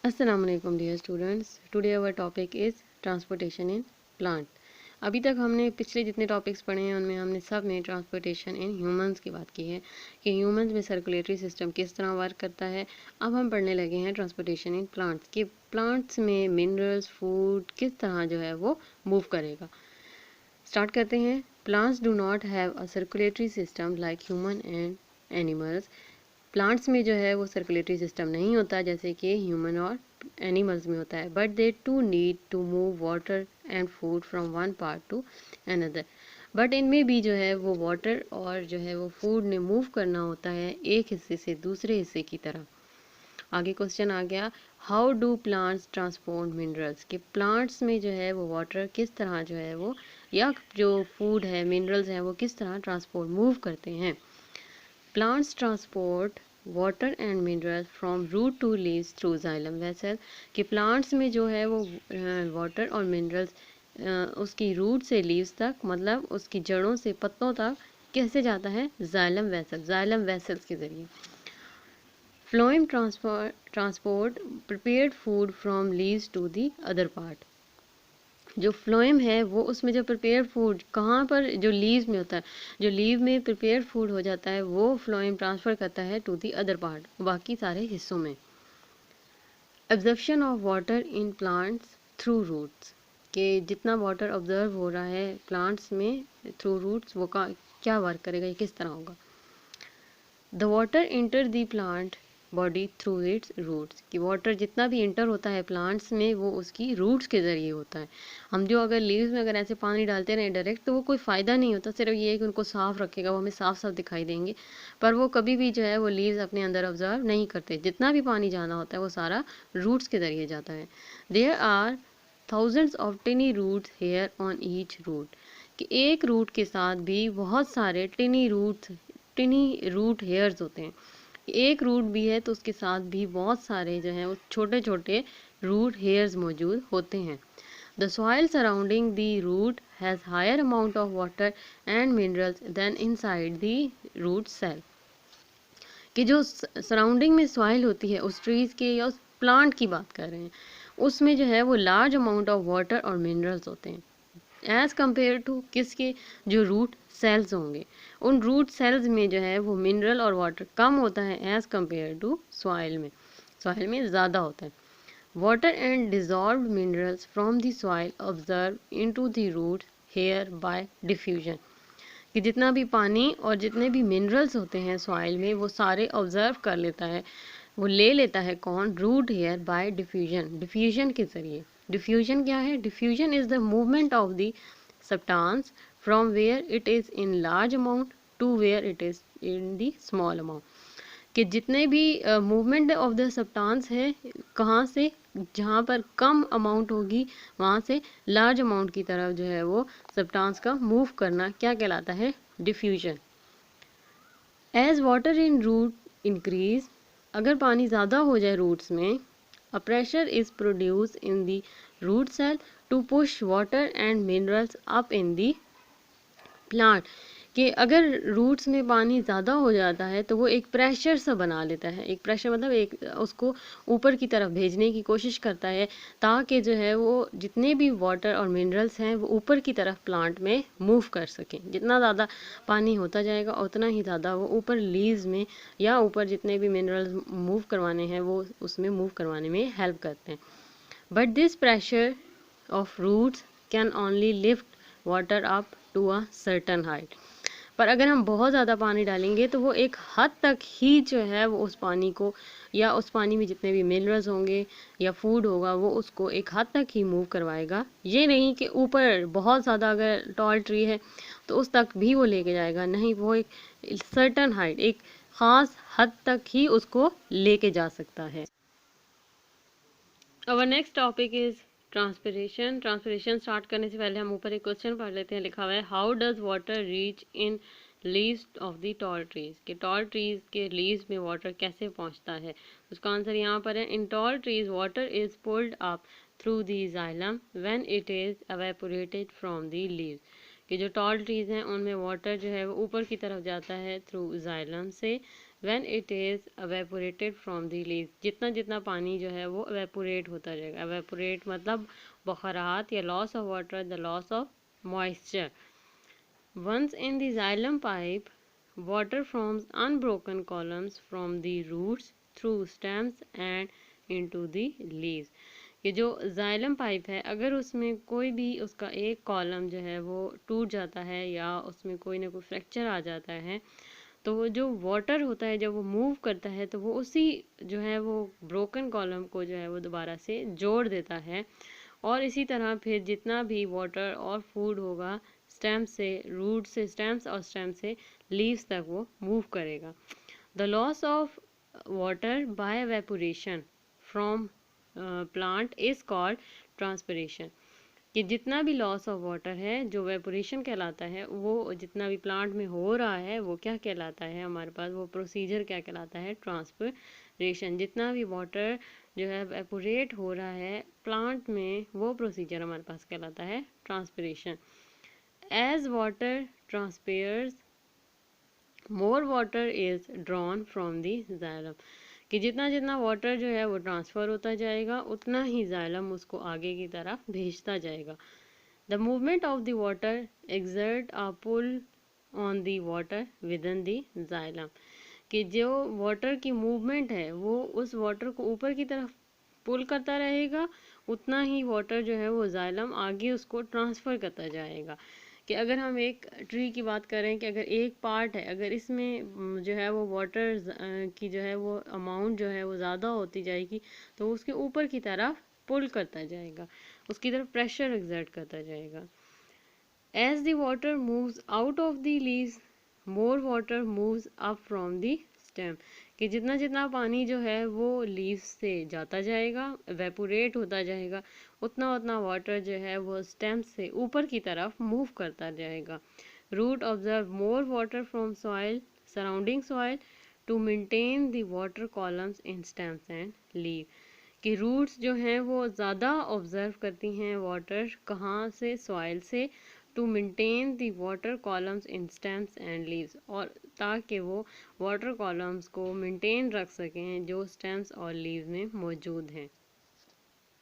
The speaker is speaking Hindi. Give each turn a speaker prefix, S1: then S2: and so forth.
S1: अस्सलाम वालेकुम dear students, today our topic is transportation in plant. अभी तक हमने पिछले जितने टॉपिक्स पढ़े हैं उनमें हमने सब में ट्रांसपोर्टेशन इन ह्यूमंस की बात की है कि ह्यूमंस में सर्कुलेटरी सिस्टम किस तरह वर्क करता है। अब हम पढ़ने लगे हैं ट्रांसपोर्टेशन इन प्लांट्स कि प्लांट्स में मिनरल्स फूड किस तरह जो है वो मूव करेगा। स्टार्ट करते हैं। Plants do not have a circulatory system like human and animals. Plants में जो है वो सर्कुलेटरी सिस्टम नहीं होता जैसे कि ह्यूमन और एनिमल्स में होता है, but they too need to move water and food from one part to another. But इनमें भी जो है वो वाटर और जो है वो फूड ने मूव करना होता है एक हिस्से से दूसरे हिस्से की तरह। आगे क्वेश्चन आ गया, how do plants transport minerals, कि प्लांट्स में जो है वो वाटर किस तरह जो है वो या जो फूड है मिनरल्स हैं वो किस तरह ट्रांसपोर्ट मूव करते हैं। Plants transport water and minerals from root to leaves through xylem vessel, कि प्लांट्स में जो है वो वाटर और मिनरल्स उसकी रूट से लीव्स तक मतलब उसकी जड़ों से पत्तों तक कैसे जाता है, जाइलम वेसल्स के जरिए। Phloem transport prepared food from leaves to the other part, जो फ्लोएम है वो उसमें जो प्रिपेयर्ड फूड कहाँ पर जो लीव्स में होता है, जो लीव में प्रिपेयर्ड फूड हो जाता है वो फ्लोएम ट्रांसफ़र करता है टू दी अदर पार्ट, बाकी सारे हिस्सों में। Absorption of water in plants through roots, के जितना वाटर ऑब्जर्व हो रहा है प्लांट्स में थ्रू रूट्स वो क्या वर्क करेगा, ये किस तरह होगा। The water enter the plant body through its roots, कि वाटर जितना भी इंटर होता है प्लांट्स में वो उसकी रूट्स के ज़रिए होता है। हम जो अगर लीव्स में अगर ऐसे पानी डालते रहें डायरेक्ट तो वो कोई फ़ायदा नहीं होता, सिर्फ ये है कि उनको साफ़ रखेगा, वो हमें साफ साफ दिखाई देंगे, पर वो कभी भी जो है वो लीव्स अपने अंदर ऑब्जर्व नहीं करते। जितना भी पानी जाना होता है वो सारा रूट्स के ज़रिए जाता है। There are thousands of tiny roots hair on each root, कि एक रूट के साथ भी बहुत सारे टिनी रूट हेयर्स होते हैं। एक रूट भी है तो उसके साथ भी बहुत सारे जो हैं वो छोटे छोटे रूट हेयर्स मौजूद होते हैं। The soil surrounding the root has higher amount of water and minerals than inside the root cell, कि जो सराउंडिंग में सॉइल होती है उस ट्रीज के या उस प्लांट की बात कर रहे हैं, उसमें जो है वो लार्ज अमाउंट ऑफ वाटर और मिनरल्स होते हैं एज़ कम्पेयर टू किसके, जो रूट सेल्स होंगे उन रूट सेल्स में जो है वो मिनरल और वाटर कम होता है एज़ कम्पेयर टू सॉइल में ज़्यादा होता है। Water and dissolve minerals from the soil observe into the root hair by diffusion, कि जितना भी पानी और जितने भी मिनरल्स होते हैं सॉइल में वो सारे ऑब्जर्व कर लेता है, वो ले लेता है कौन, रूट हेयर बाय डिफ्यूजन के जरिए। डिफ्यूजन क्या है, diffusion is the movement of the substance from where it is in large amount to where it is in the small amount, कि जितने भी मूवमेंट ऑफ द सब्सटेंस है कहाँ से, जहाँ पर कम अमाउंट होगी वहाँ से लार्ज अमाउंट की तरफ जो है वो सब्सटेंस का मूव करना क्या कहलाता है, diffusion. As water in root increase, अगर पानी ज़्यादा हो जाए रूट्स में, a pressure is produce in the root cell to push water and minerals up in the plant, कि अगर रूट्स में पानी ज़्यादा हो जाता है तो वो एक प्रेशर सा बना लेता है, एक प्रेशर मतलब एक उसको ऊपर की तरफ भेजने की कोशिश करता है ताकि जो है वो जितने भी वाटर और मिनरल्स हैं वो ऊपर की तरफ प्लांट में मूव कर सकें। जितना ज़्यादा पानी होता जाएगा उतना ही ज़्यादा वो ऊपर लीव्स में या ऊपर जितने भी मिनरल्स मूव करवाने हैं वो उसमें मूव करवाने में हेल्प करते हैं। But this pressure of roots can only lift water up to a certain height, पर अगर हम बहुत ज़्यादा पानी डालेंगे तो वो एक हद तक ही जो है वो उस पानी को या उस पानी में जितने भी मिनरल्स होंगे या फूड होगा वो उसको एक हद तक ही मूव करवाएगा। ये नहीं कि ऊपर बहुत ज़्यादा अगर टॉल ट्री है तो उस तक भी वो लेके जाएगा, नहीं, वो एक सर्टन हाइट एक ख़ास हद तक ही उसको लेके जा सकता है। Our next topic is transpiration. Transpiration start करने से पहले हम ऊपर एक क्वेश्चन पढ़ लेते हैं। लिखा हुआ है, how does water reach in leaves of the tall trees, के टॉल ट्रीज के लीव्स में वाटर कैसे पहुंचता है। उसका आंसर यहाँ पर है, in tall trees water is pulled up through the xylem when it is evaporated from the leaves, कि जो टॉल ट्रीज हैं उनमें वाटर जो है वो ऊपर की तरफ जाता है थ्रू जाइलम से when it is evaporated from the leaves, जितना जितना पानी जो है वो एवेपोरेट होता जाएगा। एवेपोरेट मतलब बखरात या loss of water, the loss of moisture. Once in the xylem pipe, water forms unbroken columns from the roots through stems and into the leaves। ये जो जाइलम पाइप है, अगर उसमें कोई भी उसका एक कॉलम जो है वो टूट जाता है या उसमें कोई ना कोई फ्रैक्चर आ जाता है, तो वो जो वाटर होता है जब वो मूव करता है तो वो उसी जो है वो ब्रोकन कॉलम को जो है वो दोबारा से जोड़ देता है। और इसी तरह फिर जितना भी वाटर और फूड होगा स्टेम से, रूट से स्टेम्स और स्टेम से लीव्स तक वो मूव करेगा। The loss of water bye evaporation from plant is called transpiration. कि जितना भी लॉस ऑफ वाटर है जो वेपोरेशन कहलाता है, वो जितना भी प्लांट में हो रहा है वो क्या कहलाता है हमारे पास, वो प्रोसीजर क्या कहलाता है, ट्रांसपिरेशन। जितना भी वाटर जो है वेपोरेट हो रहा है प्लांट में, वो प्रोसीजर हमारे पास कहलाता है transpiration. As water transpires more water is drawn from the xylem. कि जितना जितना वाटर जो है वो ट्रांसफ़र होता जाएगा उतना ही जाइलम उसको आगे की तरफ भेजता जाएगा। The movement of the water exert a pull on the water within the xylem. कि जो वाटर की मूवमेंट है वो उस वाटर को ऊपर की तरफ पुल करता रहेगा, उतना ही वाटर जो है वो जाइलम आगे उसको ट्रांसफ़र करता जाएगा। कि अगर हम एक ट्री की बात करें कि अगर एक पार्ट है, अगर इसमें जो है वो वाटर की जो है वो अमाउंट जो है वो ज़्यादा होती जाएगी तो उसके ऊपर की तरफ पुल करता जाएगा, उसकी तरफ प्रेशर एक्सर्ट करता जाएगा। As the water moves out of the leaves more water moves up from the stem. कि जितना जितना पानी जो है वो लीव्स से जाता जाएगा, वेपोरेट होता जाएगा, उतना उतना वाटर जो है वो स्टेम से ऊपर की तरफ मूव करता जाएगा। Root observe more water from soil surrounding soil to maintain the water columns in stems and leave. कि रूट्स जो हैं वो ज़्यादा ऑब्जर्व करती हैं वाटर, कहाँ से, सॉइल से, to maintain the water columns in stems and leaves, और ताकि वो वाटर कॉलम्स को मेंटेन रख सकें जो स्टेम्स और लीव्स में मौजूद हैं।